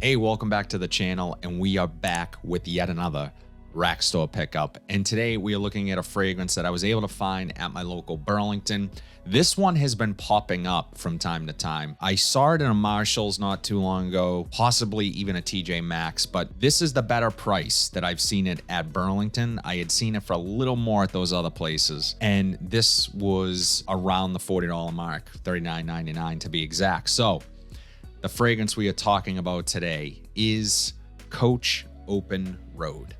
Hey, welcome back to the channel, and we are back with yet another rack store pickup. And today we are looking at a fragrance that I was able to find at my local Burlington. This one has been popping up from time to time. I saw it in a Marshall's not too long ago, possibly even a TJ Maxx, but this is the better price that I've seen it at Burlington. I had seen it for a little more at those other places, and this was around the $40 mark, $39.99 to be exact. So the fragrance we are talking about today is Coach Open Road.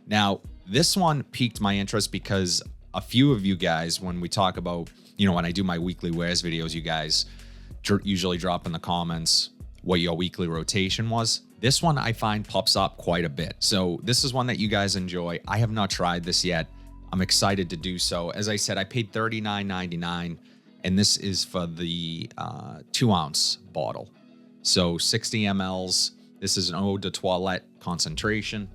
Now, this one piqued my interest because a few of you guys, when we talk about, when I do my weekly wears videos, you guys usually drop in the comments what your weekly rotation was. This one I find pops up quite a bit. So this is one that you guys enjoy. I have not tried this yet. I'm excited to do so. As I said, I paid $39.99. And this is for the 2-ounce bottle. So 60 mLs. This is an eau de toilette concentration.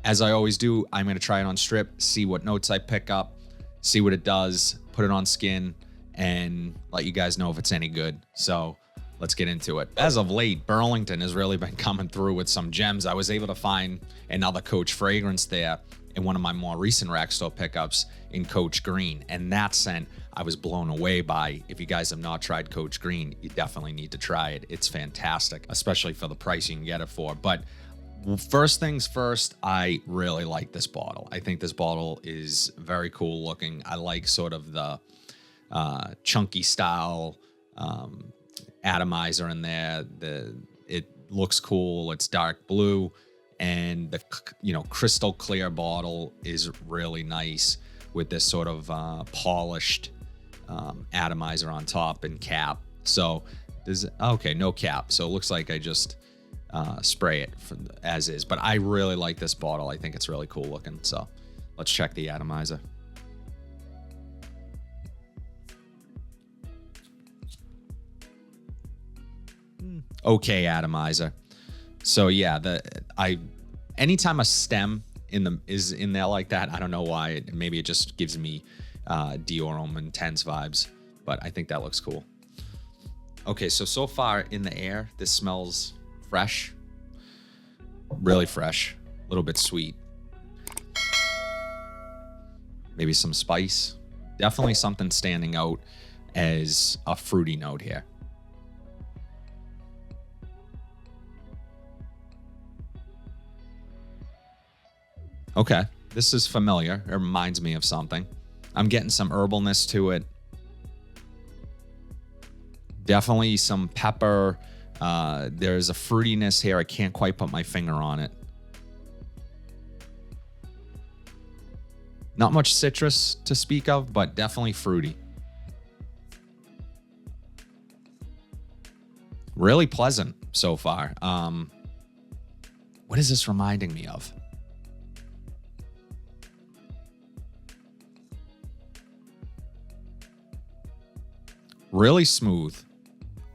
As I always do, I'm going to try it on strip, see what notes I pick up, see what it does, put it on skin, and let you guys know if it's any good. So let's get into it. As of late, Burlington has really been coming through with some gems. I was able to find another Coach fragrance there in one of my more recent rack store pickups in Coach Green. And that scent I was blown away by. If you guys have not tried Coach Green, you definitely need to try it. It's fantastic, especially for the price you can get it for. But first things first, I really like this bottle. I think this bottle is very cool looking. I like sort of the chunky style atomizer in there. It looks cool. It's dark blue. And the crystal clear bottle is really nice with this sort of polished atomizer on top and cap. So no cap. So it looks like I just spray it as is. But I really like this bottle. I think it's really cool looking. So let's check the atomizer. Okay, atomizer. So yeah, anytime a stem is in there like that, I don't know why. Maybe it just gives me Dior Intense vibes, but I think that looks cool. Okay, so far in the air, this smells fresh, really fresh, a little bit sweet. Maybe some spice. Definitely something standing out as a fruity note here. Okay, this is familiar. It reminds me of something. I'm getting some herbalness to it. Definitely some pepper. There's a fruitiness here. I can't quite put my finger on it. Not much citrus to speak of, but definitely fruity. Really pleasant so far. What is this reminding me of? Really smooth.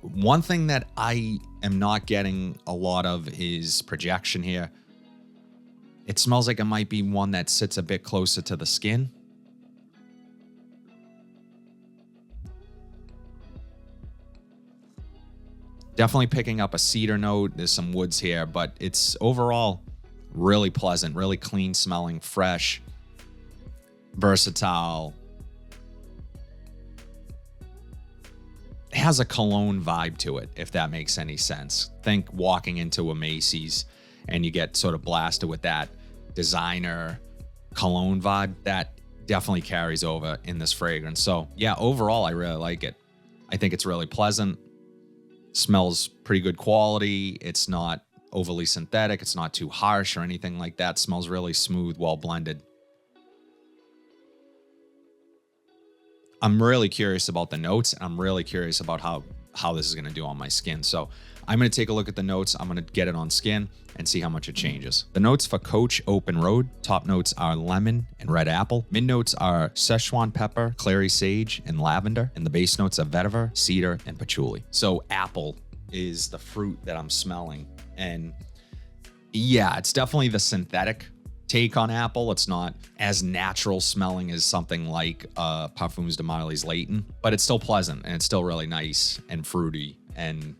One thing that I am not getting a lot of is projection here. It smells like it might be one that sits a bit closer to the skin. Definitely picking up a cedar note. There's some woods here, but it's overall really pleasant, really clean smelling, fresh, versatile. It has a cologne vibe to it, if that makes any sense. Think walking into a Macy's and you get sort of blasted with that designer cologne vibe. That definitely carries over in this fragrance. So yeah, overall, I really like it. I think it's really pleasant. Smells pretty good quality. It's not overly synthetic. It's not too harsh or anything like that. Smells really smooth, well blended. I'm really curious about the notes. I'm really curious about how this is going to do on my skin. So I'm going to take a look at the notes. I'm going to get it on skin and see how much it changes. The notes for Coach Open Road. Top notes are lemon and red apple. Mid notes are Szechuan pepper, clary sage, and lavender. And the base notes are vetiver, cedar, and patchouli. So apple is the fruit that I'm smelling. And yeah, it's definitely the synthetic take on apple. It's not as natural smelling as something like Parfums de Marly's Layton, but it's still pleasant and it's still really nice and fruity. And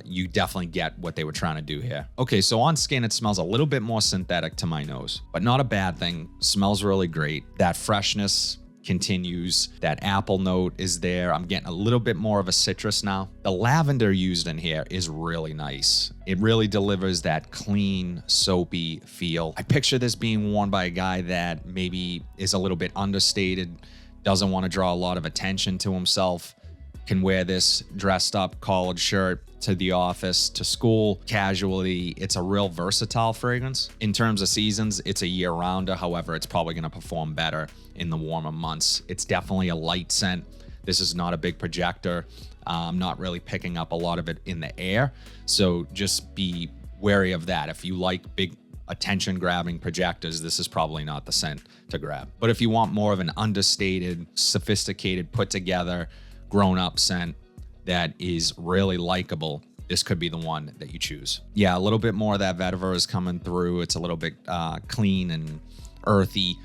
you definitely get what they were trying to do here. Okay, so on skin, it smells a little bit more synthetic to my nose, but not a bad thing. Smells really great. That freshness continues. That apple note is there. I'm getting a little bit more of a citrus now. The lavender used in here is really nice. It really delivers that clean, soapy feel. I picture this being worn by a guy that maybe is a little bit understated, doesn't want to draw a lot of attention to himself, can wear this dressed up college shirt to the office, to school, casually. It's a real versatile fragrance. In terms of seasons, it's a year-rounder. However, it's probably going to perform better in the warmer months. It's definitely a light scent. This is not a big projector. I'm not really picking up a lot of it in the air. So just be wary of that. If you like big attention-grabbing projectors, this is probably not the scent to grab. But if you want more of an understated, sophisticated, put-together, grown-up scent that is really likable, this could be the one that you choose. Yeah, a little bit more of that vetiver is coming through. It's a little bit clean and earthy,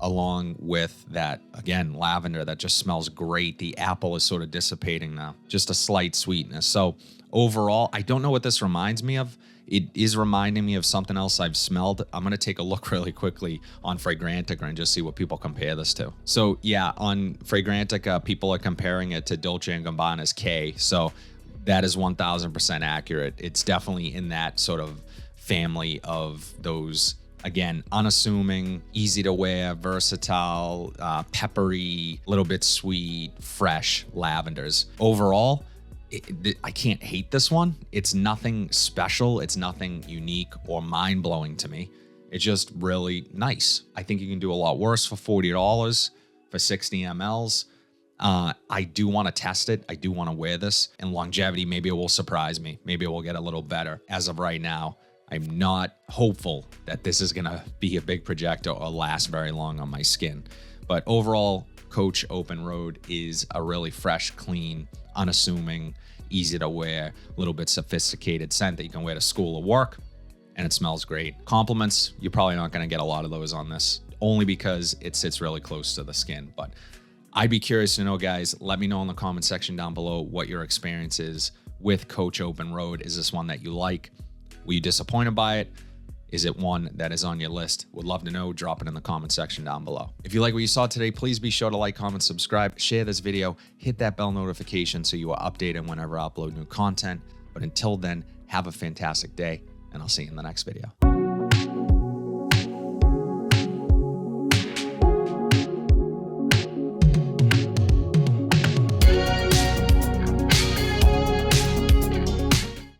along with that, again, lavender that just smells great. The apple is sort of dissipating now, just a slight sweetness. So overall, I don't know what this reminds me of. It is reminding me of something else I've smelled. I'm going to take a look really quickly on Fragrantica and just see what people compare this to. So yeah, on Fragrantica, people are comparing it to Dolce & Gabbana's K. So that is 1000% accurate. It's definitely in that sort of family of those, again, unassuming, easy to wear, versatile, peppery, a little bit sweet, fresh lavenders. Overall, I can't hate this one. It's nothing special. It's nothing unique or mind-blowing to me. It's just really nice. I think you can do a lot worse for $40 for 60 mLs. I do want to test it. I do want to wear this. And longevity, maybe it will surprise me. Maybe it will get a little better. As of right now, I'm not hopeful that this is going to be a big projector or last very long on my skin. But overall, Coach Open Road is a really fresh, clean, unassuming, easy to wear, a little bit sophisticated scent that you can wear to school or work, and it smells great. Compliments, you're probably not going to get a lot of those on this, only because it sits really close to the skin. But I'd be curious to know, guys. Let me know in the comment section down below what your experience is with Coach Open Road. Is this one that you like? Were you disappointed by it? Is it one that is on your list? Would love to know. Drop it in the comment section down below. If you like what you saw today, please be sure to like, comment, subscribe, share this video, hit that bell notification so you are updated whenever I upload new content. But until then, have a fantastic day, and I'll see you in the next video.